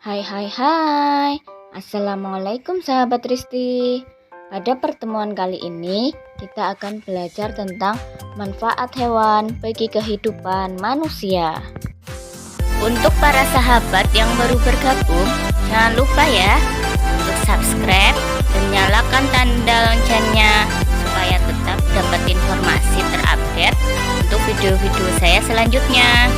Hai hai hai. Assalamualaikum sahabat Risti. Pada pertemuan kali ini kita akan belajar tentang manfaat hewan bagi kehidupan manusia. Untuk para sahabat yang baru bergabung, jangan lupa ya untuk subscribe dan nyalakan tanda loncengnya supaya tetap dapat informasi terupdate untuk video-video saya selanjutnya.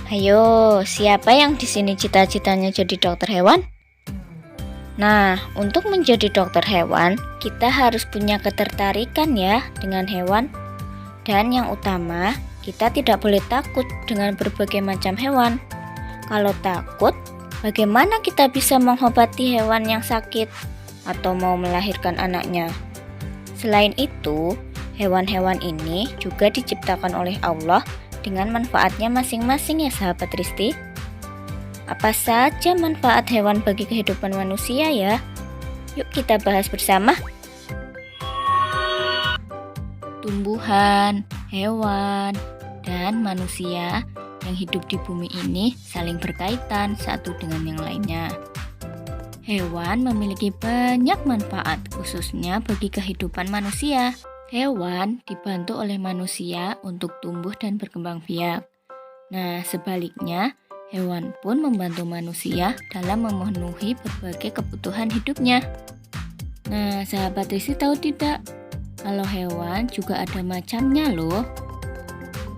Ayo, siapa yang di sini cita-citanya jadi dokter hewan? Nah, untuk menjadi dokter hewan, kita harus punya ketertarikan ya dengan hewan. Dan yang utama, kita tidak boleh takut dengan berbagai macam hewan. Kalau takut, bagaimana kita bisa mengobati hewan yang sakit atau mau melahirkan anaknya? Selain itu, hewan-hewan ini juga diciptakan oleh Allah dengan manfaatnya masing-masing ya sahabat Risti. Apa saja manfaat hewan bagi kehidupan manusia ya? Yuk kita bahas bersama. Tumbuhan, hewan, dan manusia yang hidup di bumi ini saling berkaitan satu dengan yang lainnya. Hewan memiliki banyak manfaat khususnya bagi kehidupan manusia. Hewan dibantu oleh manusia untuk tumbuh dan berkembang biak. Nah, sebaliknya, hewan pun membantu manusia dalam memenuhi berbagai kebutuhan hidupnya. Nah, sahabat Risti tahu tidak? Kalau hewan juga ada macamnya loh.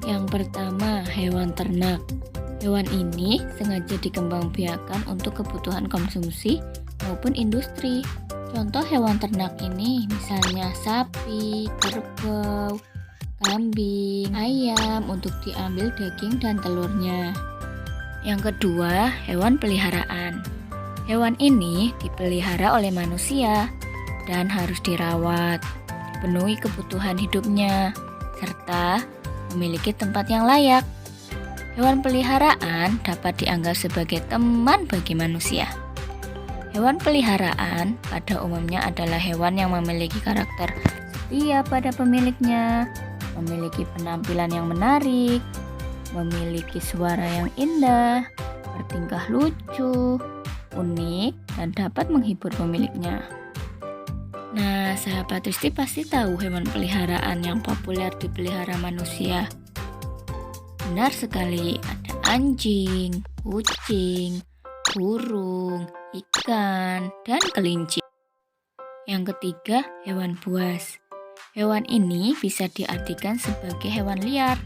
Yang pertama, hewan ternak. Hewan ini sengaja dikembangbiakan untuk kebutuhan konsumsi maupun industri. Contoh hewan ternak ini misalnya sapi, kerbau, kambing, ayam untuk diambil daging dan telurnya. Yang kedua, hewan peliharaan. Hewan ini dipelihara oleh manusia dan harus dirawat, penuhi kebutuhan hidupnya, serta memiliki tempat yang layak. Hewan peliharaan dapat dianggap sebagai teman bagi manusia. Hewan peliharaan pada umumnya adalah hewan yang memiliki karakter setia pada pemiliknya, memiliki penampilan yang menarik, memiliki suara yang indah, bertingkah lucu, unik, dan dapat menghibur pemiliknya. Nah, sahabat Risti pasti tahu hewan peliharaan yang populer dipelihara manusia. Benar sekali, ada anjing, kucing, burung, ikan, dan kelinci. Yang ketiga, hewan buas. Hewan ini bisa diartikan sebagai hewan liar.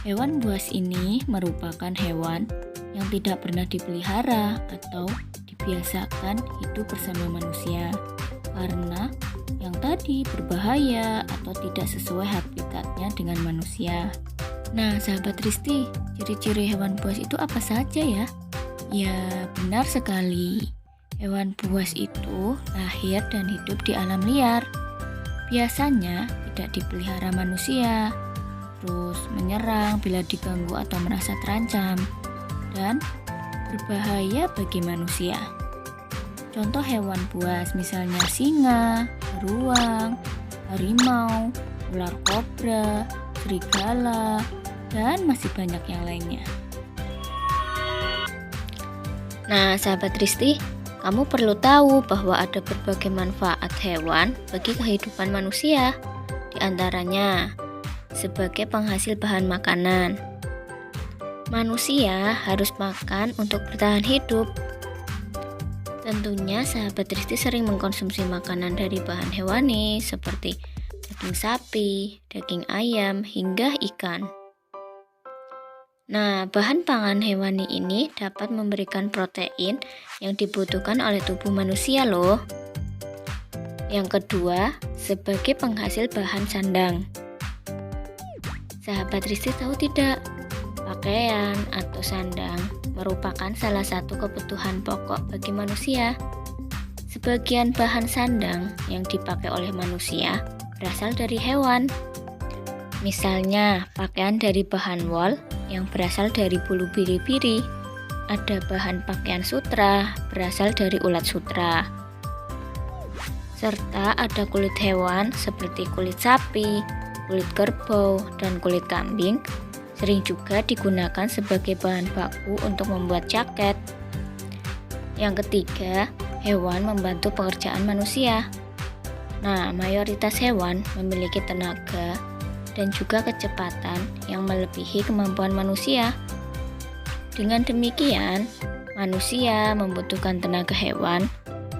Hewan buas ini merupakan hewan yang tidak pernah dipelihara atau dibiasakan hidup bersama manusia karena yang tadi berbahaya atau tidak sesuai habitatnya dengan manusia. Nah, sahabat Risti, ciri-ciri hewan buas itu apa saja ya? Ya, benar sekali. Hewan buas itu lahir dan hidup di alam liar. Biasanya tidak dipelihara manusia, terus menyerang bila diganggu atau merasa terancam, dan berbahaya bagi manusia. Contoh hewan buas misalnya singa, beruang, harimau, ular kobra, serigala, dan masih banyak yang lainnya. Nah, sahabat Risti, kamu perlu tahu bahwa ada berbagai manfaat hewan bagi kehidupan manusia. Di antaranya, sebagai penghasil bahan makanan. Manusia harus makan untuk bertahan hidup. Tentunya sahabat Risti sering mengkonsumsi makanan dari bahan hewani seperti daging sapi, daging ayam, hingga ikan. Nah, bahan pangan hewani ini dapat memberikan protein yang dibutuhkan oleh tubuh manusia loh. Yang kedua, sebagai penghasil bahan sandang. Sahabat Risti tahu tidak? Pakaian atau sandang merupakan salah satu kebutuhan pokok bagi manusia. Sebagian bahan sandang yang dipakai oleh manusia berasal dari hewan. Misalnya, pakaian dari bahan wol yang berasal dari bulu biri-biri. Ada bahan pakaian sutra berasal dari ulat sutra. Serta ada kulit hewan seperti kulit sapi, kulit kerbau, dan kulit kambing Sering juga digunakan sebagai bahan baku untuk membuat jaket. Yang ketiga, hewan membantu pekerjaan manusia. Nah, mayoritas hewan memiliki tenaga dan juga kecepatan yang melebihi kemampuan manusia. Dengan demikian, manusia membutuhkan tenaga hewan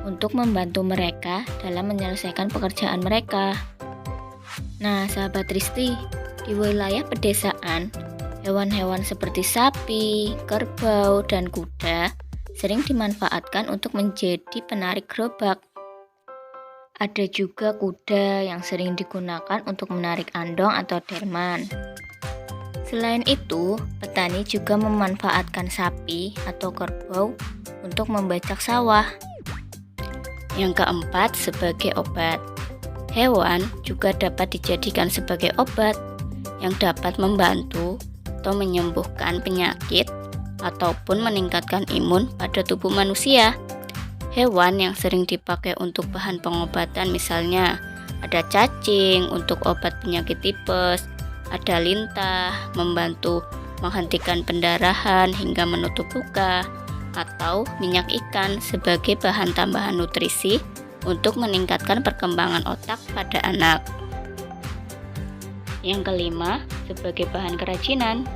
untuk membantu mereka dalam menyelesaikan pekerjaan mereka. Nah, sahabat Risti, di wilayah pedesaan, hewan-hewan seperti sapi, kerbau, dan kuda sering dimanfaatkan untuk menjadi penarik gerobak. Ada juga kuda yang sering digunakan untuk menarik andong atau delman. Selain itu, petani juga memanfaatkan sapi atau kerbau untuk membajak sawah. Yang keempat, sebagai obat. Hewan juga dapat dijadikan sebagai obat yang dapat membantu atau menyembuhkan penyakit ataupun meningkatkan imun pada tubuh manusia. Hewan yang sering dipakai untuk bahan pengobatan misalnya ada cacing untuk obat penyakit tipes, ada lintah membantu menghentikan pendarahan hingga menutup luka, atau minyak ikan sebagai bahan tambahan nutrisi untuk meningkatkan perkembangan otak pada anak. Yang kelima, sebagai bahan kerajinan.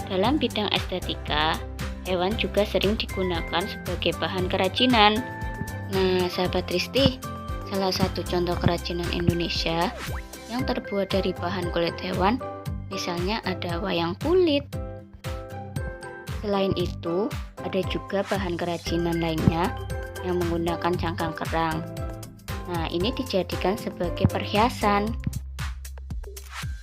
Dalam bidang estetika, hewan juga sering digunakan sebagai bahan kerajinan. Nah, sahabat Risti, salah satu contoh kerajinan Indonesia yang terbuat dari bahan kulit hewan, misalnya ada wayang kulit. Selain itu, ada juga bahan kerajinan lainnya yang menggunakan cangkang kerang. Nah, ini dijadikan sebagai perhiasan.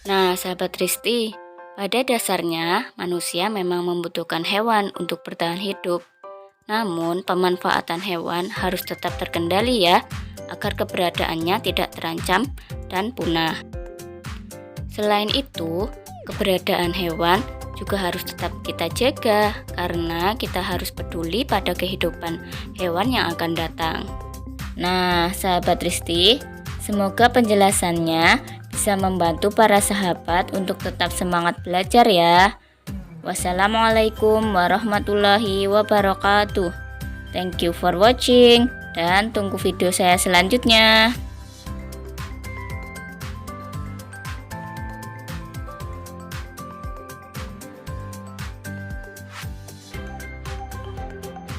Nah, sahabat Risti, pada dasarnya manusia memang membutuhkan hewan untuk bertahan hidup. Namun, pemanfaatan hewan harus tetap terkendali ya, agar keberadaannya tidak terancam dan punah. Selain itu, keberadaan hewan juga harus tetap kita jaga karena kita harus peduli pada kehidupan hewan yang akan datang. Nah, sahabat Risti, semoga penjelasannya bisa membantu para sahabat untuk tetap semangat belajar ya. Wassalamualaikum warahmatullahi wabarakatuh. Thank you for watching dan tunggu video saya selanjutnya.